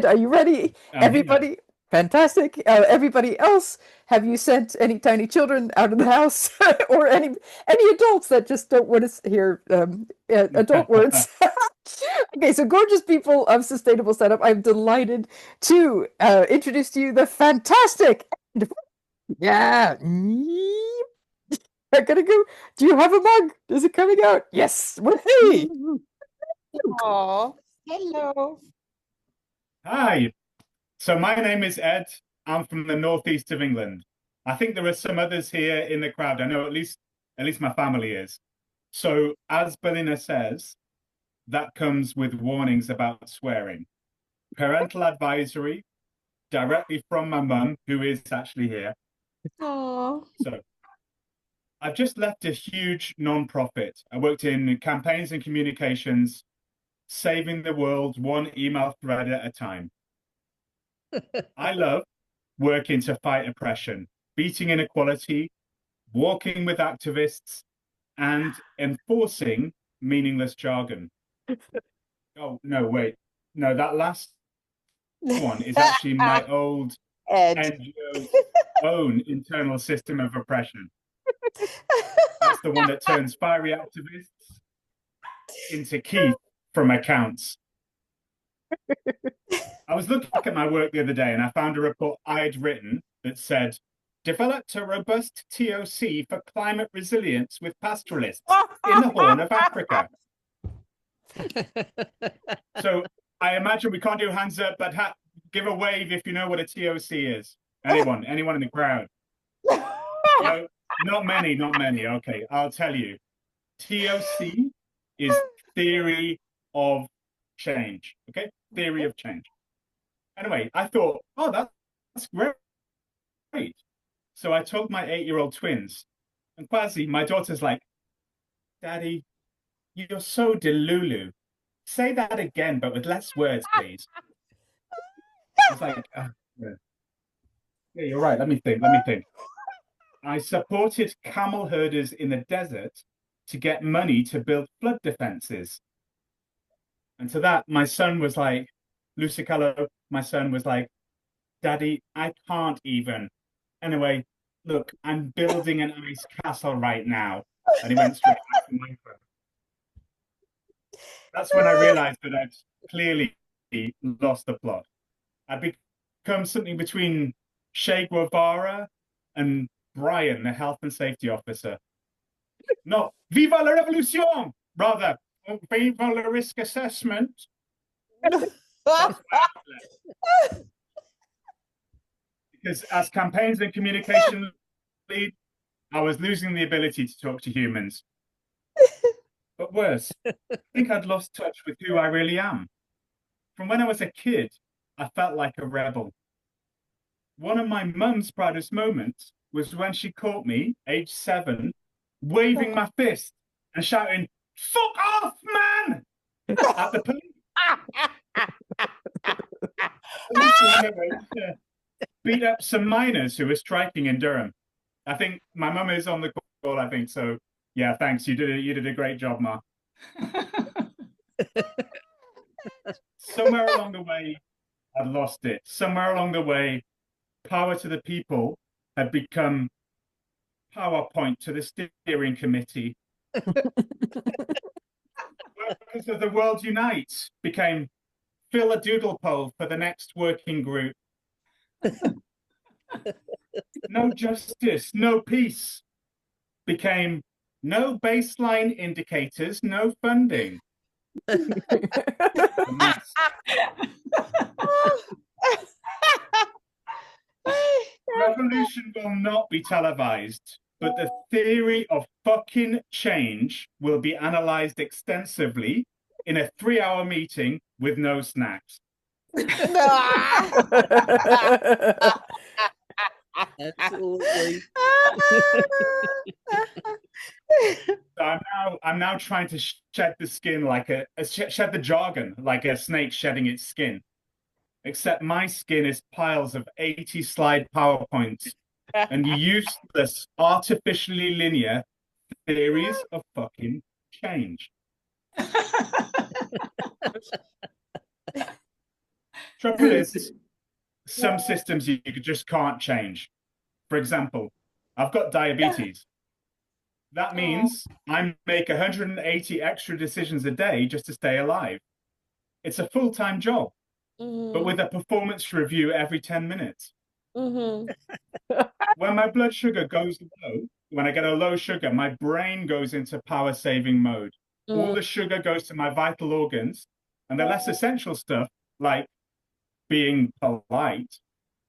Are you ready? I'm here. Everybody, fantastic. Everybody else, have you sent any tiny children out of the house or any adults that just don't want to hear adult words? Okay, so gorgeous people of Sustainable Setup, I'm delighted to introduce to you the fantastic and yeah. I'm gonna go. Do you have a mug? Is it coming out? Yes. Hey. Oh, hello. Hi. So my name is Ed. I'm from the northeast of England. I think there are some others here in the crowd. I know at least my family is. So as Belinda says, that comes with warnings about swearing. Parental advisory directly from my mum, who is actually here. Oh, So I've just left a huge non-profit. I worked in campaigns and communications, saving the world one email thread at a time. I love working to fight oppression, beating inequality, walking with activists, and enforcing meaningless jargon. Oh, no, wait. No, that last one is actually my old Ed. NGO's own internal system of oppression. That's the one that turns fiery activists into Keith from accounts. I was looking at my work the other day and I found a report I'd written that said, developed a robust TOC for climate resilience with pastoralists in the Horn of Africa. So I imagine we can't do hands up, but give a wave if you know what a TOC is. Anyone in the crowd? No, not many. Okay, I'll tell you. TOC is theory of change. Okay, theory of change. Anyway, I thought, oh, that's great. So I told my 8-year-old twins, and Quasi, my daughter's like, Daddy, you're so delulu. Say that again, but with less words, please. I was like, yeah. Yeah, you're right. Let me think. I supported camel herders in the desert to get money to build flood defenses. And to that, my son was like, Lucicalo, my son was like, Daddy, I can't even. Anyway, look, I'm building an ice castle right now. And he went straight back to Minecraft. That's when I realized that I'd clearly lost the plot. I'd become something between Che Guevara and Brian, the health and safety officer. No, viva la revolution! Rather, viva la risk assessment. Because as campaigns and communication lead, I was losing the ability to talk to humans. But worse, I think I'd lost touch with who I really am. From when I was a kid, I felt like a rebel. One of my mum's proudest moments was when she caught me, age 7, waving my fist and shouting, "Fuck off, man!" at the police. Beat up some miners who were striking in Durham. I think my mum is on the call, I think. So yeah, thanks. You did a great job, Ma. Somewhere along the way, I'd lost it. Somewhere along the way, power to the people had become PowerPoint to the steering committee. Workers of the World Unite became fill a doodle poll for the next working group. No justice, no peace became no baseline indicators, no funding. Revolution will not be televised, but the theory of fucking change will be analyzed extensively in a 3-hour meeting with no snacks. Absolutely. So I'm now trying to shed the skin like shed the jargon like a snake shedding its skin. Except my skin is piles of 80 slide PowerPoints and useless, artificially linear theories of fucking change. Trouble is, some systems you just can't change. For example, I've got diabetes. That means I make 180 extra decisions a day just to stay alive. It's a full-time job, but with a performance review every 10 minutes. When my blood sugar goes low, when I get a low sugar, my brain goes into power-saving mode. All the sugar goes to my vital organs, and the less essential stuff, like being polite,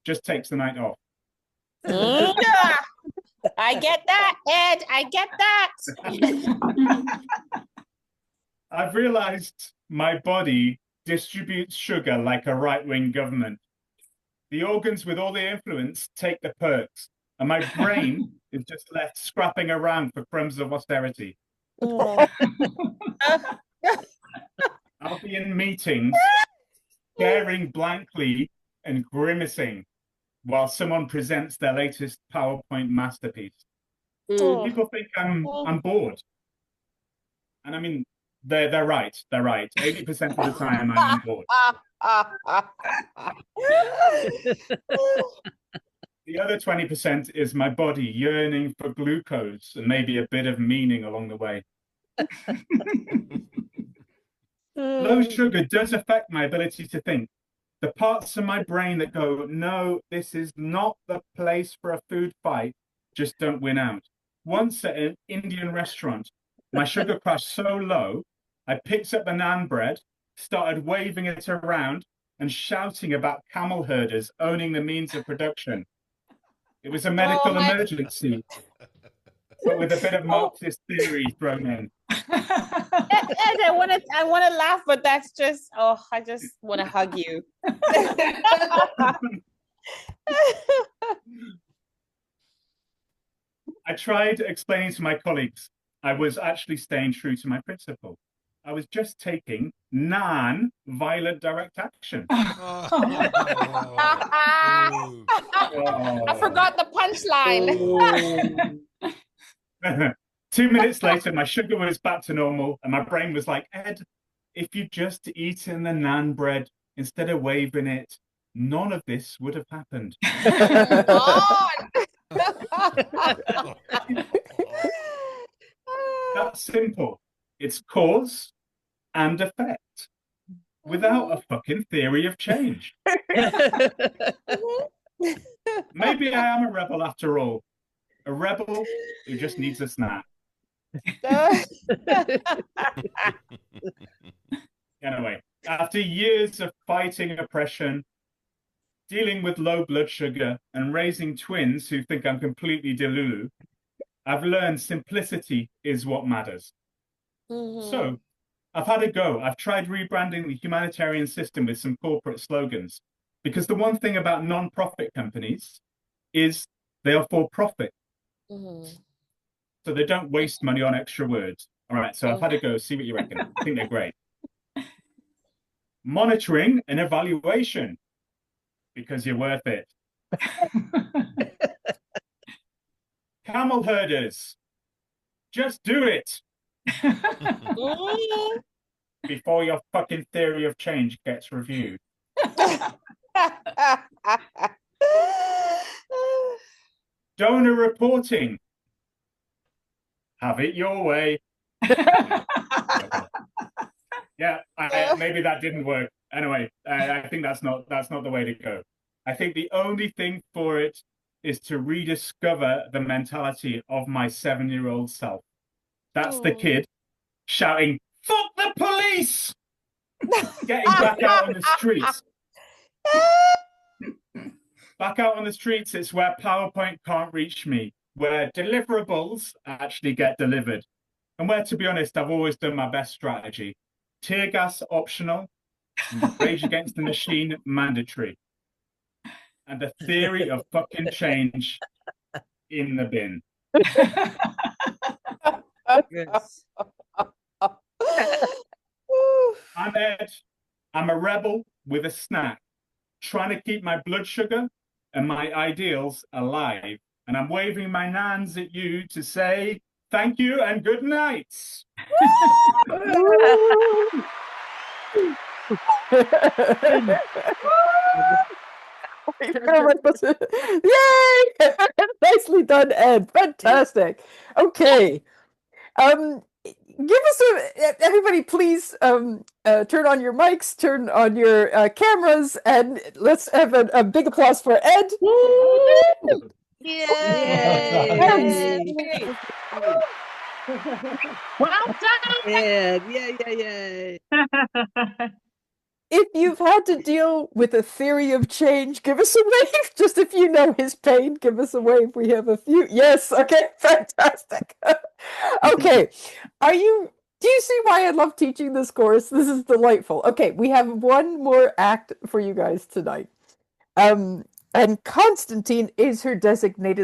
just takes the night off. I get that, Ed. I get that. I've realized my body distributes sugar like a right-wing government. The organs with all the influence take the perks, and my brain is just left scrapping around for crumbs of austerity. I'll be in meetings, staring blankly and grimacing while someone presents their latest PowerPoint masterpiece. People think I'm bored. And I mean, they're right. They're right. 80% of the time I'm bored. The other 20% is my body yearning for glucose and maybe a bit of meaning along the way. Low sugar does affect my ability to think. The parts of my brain that go, no, this is not the place for a food fight, just don't win out. Once at an Indian restaurant, my sugar crashed so low, I picked up the naan bread, started waving it around and shouting about camel herders owning the means of production. It was a medical emergency, but with a bit of Marxist theory thrown in. Ed, I want to laugh, but that's just, I just want to hug you. I tried explaining to my colleagues I was actually staying true to my principle. I was just taking non-violent direct action. I forgot the punchline. 2 minutes later, my sugar was back to normal, and my brain was like, Ed, if you just eaten the naan bread instead of waving it, none of this would have happened. That's simple. It's cause and effect without a fucking theory of change. Maybe I am a rebel after all. A rebel who just needs a snack. Anyway, after years of fighting oppression, dealing with low blood sugar, and raising twins who think I'm completely delulu, I've learned simplicity is what matters. So I've had a go. I've tried rebranding the humanitarian system with some corporate slogans, because the one thing about non-profit companies is they are for profit. So they don't waste money on extra words. All right, so I've had a go. See what you reckon. I think they're great. Monitoring and evaluation, because you're worth it. Camel herders, just do it before your fucking theory of change gets reviewed. Donor reporting. Have it your way. Yeah, maybe that didn't work. Anyway, I think that's not the way to go. I think the only thing for it is to rediscover the mentality of my 7-year-old self. That's the kid shouting, "Fuck the police!" Getting back out on the streets. Back out on the streets, it's where PowerPoint can't reach me, where deliverables actually get delivered, and where, to be honest, I've always done my best strategy. Tear gas optional, Rage Against the Machine mandatory, and the theory of fucking change in the bin. Yes. I'm Ed. I'm a rebel with a snack, trying to keep my blood sugar and my ideals alive. And I'm waving my nans at you to say thank you and good night. Yay! Nicely done, Ed. Fantastic. Okay. Give us everybody, please turn on your mics, turn on your cameras, and let's have a big applause for Ed. Yay! Well done. Yay! If you've had to deal with a theory of change, give us a wave. Just if you know his pain, give us a wave. We have a few. Yes. Okay. Fantastic. Okay. Do you see why I love teaching this course? This is delightful. Okay. We have one more act for you guys tonight. And Constantine is her designated